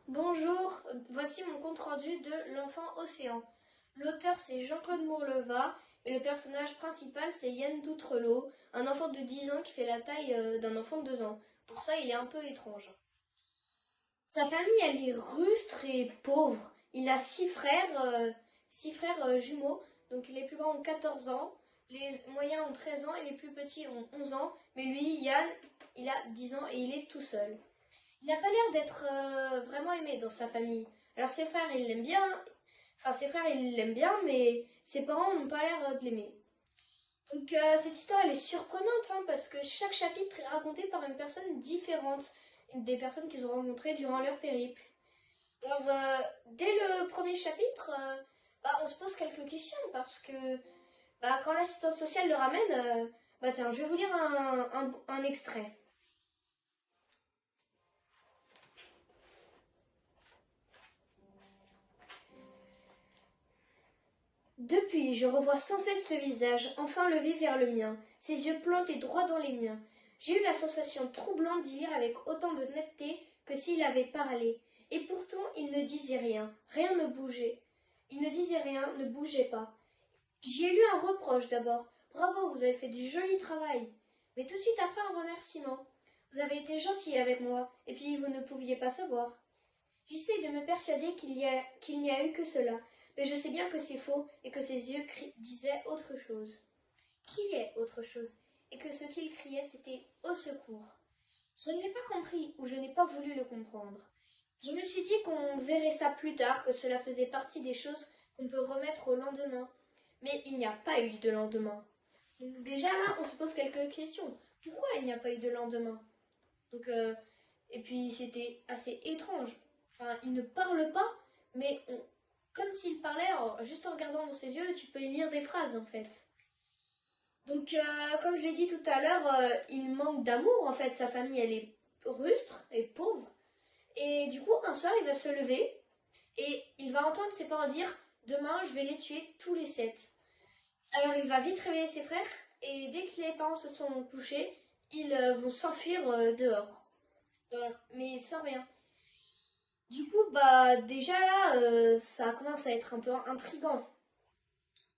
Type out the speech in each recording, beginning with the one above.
Bonjour, voici mon compte-rendu de L'Enfant Océan. L'auteur c'est Jean-Claude Mourleva et le personnage principal c'est Yann Doutrelau, un enfant de 10 ans qui fait la taille d'un enfant de 2 ans. Pour ça, il est un peu étrange. Sa famille, elle est rustre et pauvre. Il a six frères jumeaux, donc les plus grands ont 14 ans, les moyens ont 13 ans et les plus petits ont 11 ans. Mais lui, Yann, il a 10 ans et il est tout seul. Il n'a pas l'air d'être vraiment aimé dans sa famille. Alors ses frères, ils l'aiment bien. Enfin, ses frères, ils l'aiment bien, mais ses parents n'ont pas l'air de l'aimer. Donc cette histoire, elle est surprenante, hein, parce que chaque chapitre est raconté par une personne différente. Des personnes qu'ils ont rencontrées durant leur périple. Alors, dès le premier chapitre, on se pose quelques questions, parce que quand l'assistante sociale le ramène, tiens, je vais vous lire un extrait. Depuis, je revois sans cesse ce visage, enfin levé vers le mien, ses yeux plantés droit dans les miens. J'ai eu la sensation troublante d'y lire avec autant de netteté que s'il avait parlé. Et pourtant, il ne disait rien, rien ne bougeait. Il ne disait rien, ne bougeait pas. J'y ai lu un reproche d'abord. Bravo, vous avez fait du joli travail. Mais tout de suite après un remerciement. Vous avez été gentil avec moi, et puis vous ne pouviez pas savoir. J'essaie de me persuader qu'il n'y a eu que cela, mais je sais bien que c'est faux et que ses yeux disaient autre chose. Criaient autre chose, et que ce qu'il criait c'était au secours. Je ne l'ai pas compris ou je n'ai pas voulu le comprendre. Je me suis dit qu'on verrait ça plus tard, que cela faisait partie des choses qu'on peut remettre au lendemain. Mais il n'y a pas eu de lendemain. Donc déjà là, on se pose quelques questions. Pourquoi il n'y a pas eu de lendemain? Donc, et puis c'était assez étrange. Enfin, il ne parle pas, mais comme s'il parlait, juste en regardant dans ses yeux, tu peux y lire des phrases en fait. Donc, comme je l'ai dit tout à l'heure, il manque d'amour en fait. Sa famille, elle est rustre et pauvre. Et du coup, un soir, il va se lever et il va entendre ses parents dire demain, je vais les tuer tous les 7. Alors, il va vite réveiller ses frères et dès que les parents se sont couchés, ils vont s'enfuir dehors. Mais sans rien. Du coup, déjà là, ça commence à être un peu intriguant.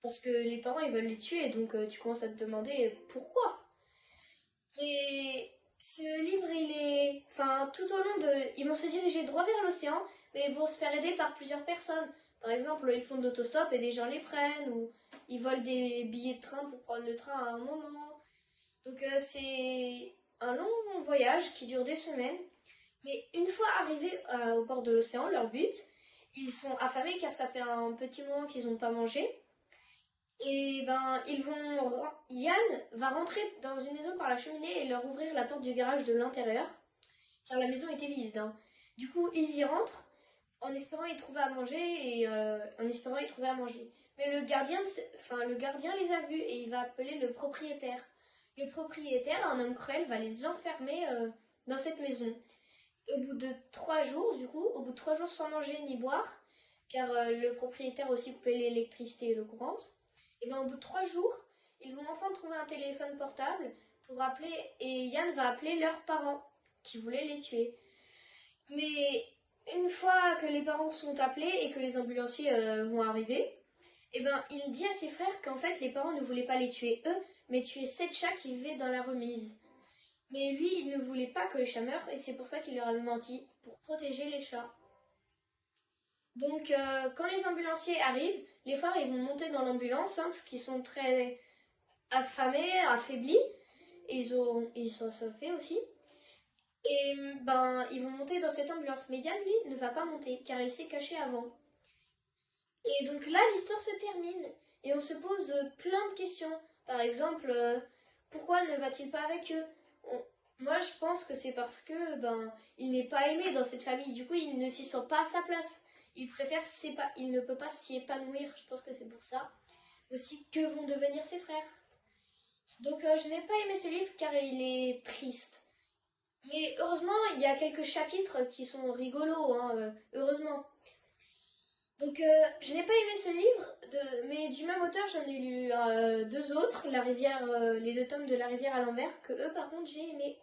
Parce que les parents, ils veulent les tuer, donc tu commences à te demander pourquoi. Mais ce livre, il est... Enfin, tout au long de... Ils vont se diriger droit vers l'océan, mais ils vont se faire aider par plusieurs personnes. Par exemple, ils font de l'autostop et des gens les prennent, ou ils volent des billets de train pour prendre le train à un moment. Donc c'est un long voyage qui dure des semaines. Mais une fois arrivés au bord de l'océan, leur but, ils sont affamés car ça fait un petit moment qu'ils n'ont pas mangé. Et Yann va rentrer dans une maison par la cheminée et leur ouvrir la porte du garage de l'intérieur, car la maison était vide, hein. Du coup, ils y rentrent en espérant y trouver à manger Mais le gardien les a vus et il va appeler le propriétaire. Le propriétaire, un homme cruel, va les enfermer dans cette maison. Au bout de 3 jours, sans manger ni boire, car le propriétaire aussi coupait l'électricité et l'eau courante, et au bout de 3 jours, ils vont enfin trouver un téléphone portable pour appeler, et Yann va appeler leurs parents qui voulaient les tuer. Mais une fois que les parents sont appelés et que les ambulanciers vont arriver, il dit à ses frères qu'en fait les parents ne voulaient pas les tuer eux, mais tuer 7 chats qui vivaient dans la remise. Mais lui, il ne voulait pas que les chats meurent et c'est pour ça qu'il leur a menti, pour protéger les chats. Donc, quand les ambulanciers arrivent, les frères ils vont monter dans l'ambulance, hein, parce qu'ils sont très affamés, affaiblis, et ils sont assoiffés aussi. Et ils vont monter dans cette ambulance. Mais Yann, lui, ne va pas monter, car il s'est caché avant. Et donc là, l'histoire se termine, et on se pose plein de questions. Par exemple, pourquoi ne va-t-il pas avec eux? Moi, je pense que c'est parce que il n'est pas aimé dans cette famille. Du coup, il ne s'y sent pas à sa place. Il ne peut pas s'y épanouir. Je pense que c'est pour ça. Aussi, que vont devenir ses frères? Donc, je n'ai pas aimé ce livre car il est triste. Mais heureusement, il y a quelques chapitres qui sont rigolos, hein, heureusement. Donc, je n'ai pas aimé ce livre, mais du même auteur, j'en ai lu 2 autres, les 2 tomes de La rivière à l'envers, que eux, par contre, j'ai aimé.